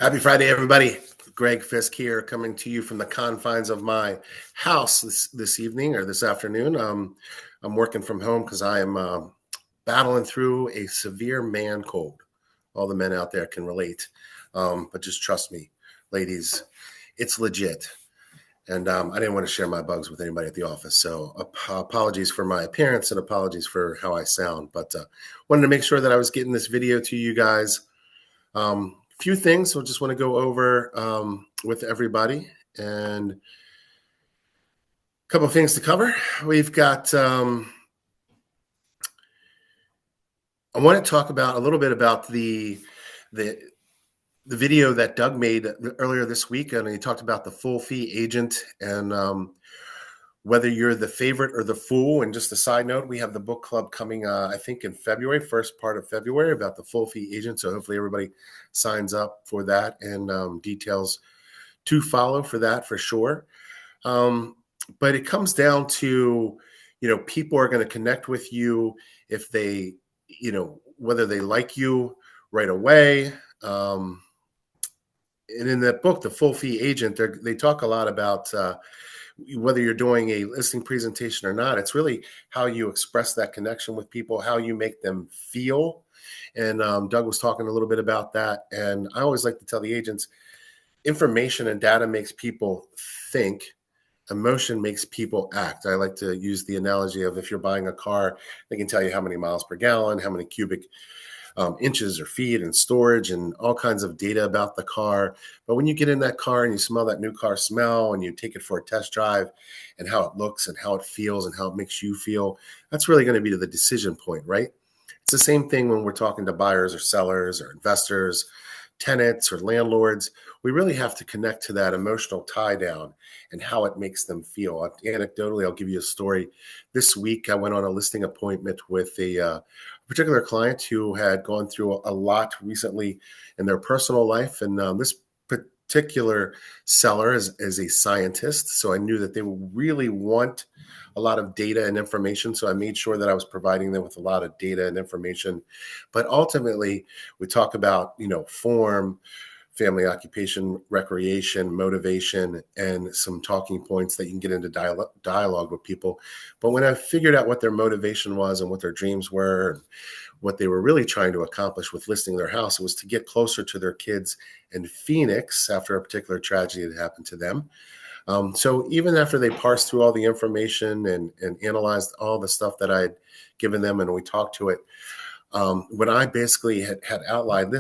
Happy Friday, everybody. Greg Fisk here, coming to you from the confines of my house this evening or this afternoon. I'm working from home because I am battling through a severe man cold. All the men out there can relate, but just trust me, ladies, it's legit. And I didn't want to share my bugs with anybody at the office. So apologies for my appearance and apologies for how I sound. But wanted to make sure that I was getting this video to you guys. Few things I just want to go over with everybody, and a couple of things to cover. We've got I want to talk about a little bit about the video that Doug made earlier this week, and he talked about the full fee agent and whether you're the favorite or the fool. And just a side note, we have the book club coming, I think in February, first part of February, about the full fee agent. So hopefully everybody signs up for that, and details to follow for that for sure. But it comes down to, people are going to connect with you if they, whether they like you right away. And in that book, The Full Fee Agent, they talk a lot about whether you're doing a listing presentation or not. It's really how you express that connection with people, how you make them feel. And Doug was talking a little bit about that. And I always like to tell the agents, information and data makes people think. Emotion makes people act. I like to use the analogy of, if you're buying a car, they can tell you how many miles per gallon, how many cubic inches or feet and storage and all kinds of data about the car. But when you get in that car and you smell that new car smell and you take it for a test drive, and how it looks and how it feels and how it makes you feel, that's really going to be the decision point, right? It's the same thing when we're talking to buyers or sellers or investors, tenants or landlords. We really have to connect to that emotional tie down and how it makes them feel. Anecdotally, I'll give you a story. This week, I went on a listing appointment with a particular client who had gone through a lot recently in their personal life. And this particular seller is a scientist. So I knew that they would really want a lot of data and information. So I made sure that I was providing them with a lot of data and information. But ultimately, we talk about, form, family, occupation, recreation, motivation, and some talking points that you can get into dialogue with people. But when I figured out what their motivation was and what their dreams were and what they were really trying to accomplish with listing their house, it was to get closer to their kids in Phoenix after a particular tragedy that happened to them. So even after they parsed through all the information and analyzed all the stuff that I had given them, and we talked to it, what I basically had outlined,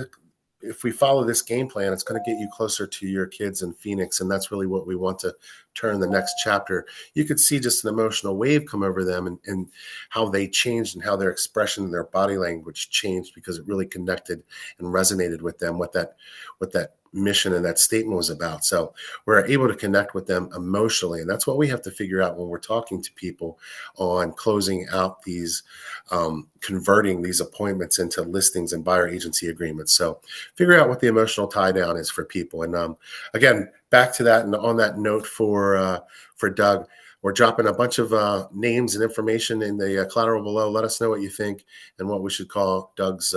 if we follow this game plan, it's going to get you closer to your kids in Phoenix. And that's really what we want to turn the next chapter. You could see just an emotional wave come over them, and how they changed and how their expression and their body language changed, because it really connected and resonated with them, what that mission and that statement was about. So we're able to connect with them emotionally. And that's what we have to figure out when we're talking to people on closing out these, converting these appointments into listings and buyer agency agreements. So figure out what the emotional tie down is for people. And again, back to that, and on that note for Doug, we're dropping a bunch of names and information in the collateral below. Let us know what you think and what we should call Doug's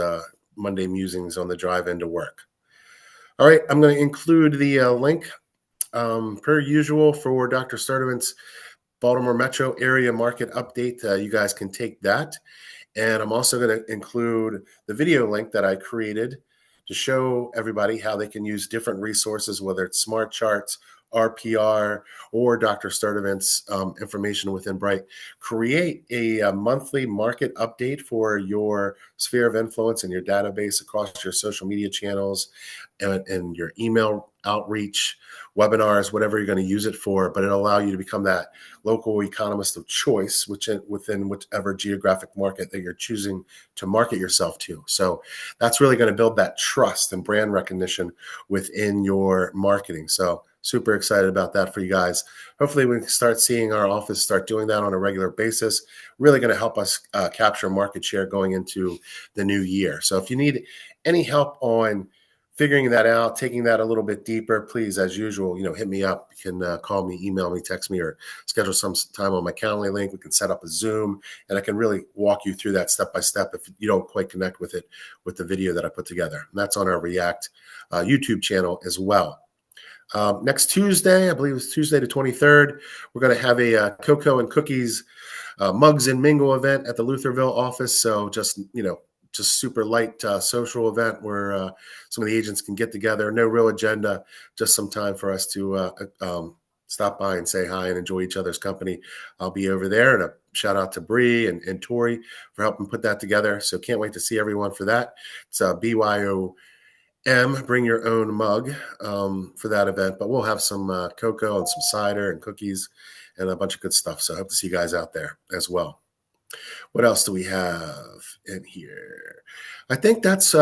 Monday musings on the drive into work. All right, I'm going to include the link per usual for Dr. Sturdivant's Baltimore Metro area market update. You guys can take that. And I'm also going to include the video link that I created to show everybody how they can use different resources, whether it's Smart Charts, RPR, or Dr. Sturdivant's information within Bright. Create a monthly market update for your sphere of influence and your database across your social media channels and your email outreach, webinars, whatever you're going to use it for. But it'll allow you to become that local economist of choice within whichever geographic market that you're choosing to market yourself to. So that's really going to build that trust and brand recognition within your marketing. So super excited about that for you guys. Hopefully we can start seeing our office start doing that on a regular basis. Really going to help us capture market share going into the new year. So if you need any help on figuring that out, taking that a little bit deeper, please, as usual, hit me up. You can call me, email me, text me, or schedule some time on my Calendly link. We can set up a Zoom, and I can really walk you through that step by step if you don't quite connect with it with the video that I put together. And that's on our React YouTube channel as well. Next Tuesday, I believe it's Tuesday the 23rd, we're going to have a Cocoa and Cookies Mugs and Mingle event at the Lutherville office. So just super light social event where some of the agents can get together. No real agenda, just some time for us to stop by and say hi and enjoy each other's company. I'll be over there, and a shout out to Bree and Tori for helping put that together. So can't wait to see everyone for that. It's BYOM, bring your own mug for that event, but we'll have some cocoa and some cider and cookies and a bunch of good stuff. So I hope to see you guys out there as well. What else do we have in here? I think that's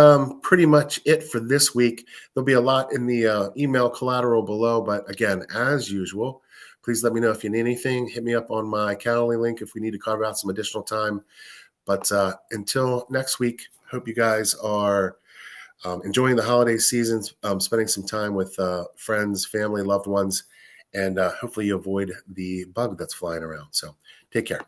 pretty much it for this week. There'll be a lot in the email collateral below, but again, as usual, please let me know if you need anything. Hit me up on my Calendly link if we need to carve out some additional time. But until next week, hope you guys are enjoying the holiday seasons, spending some time with friends, family, loved ones, and hopefully you avoid the bug that's flying around. So take care.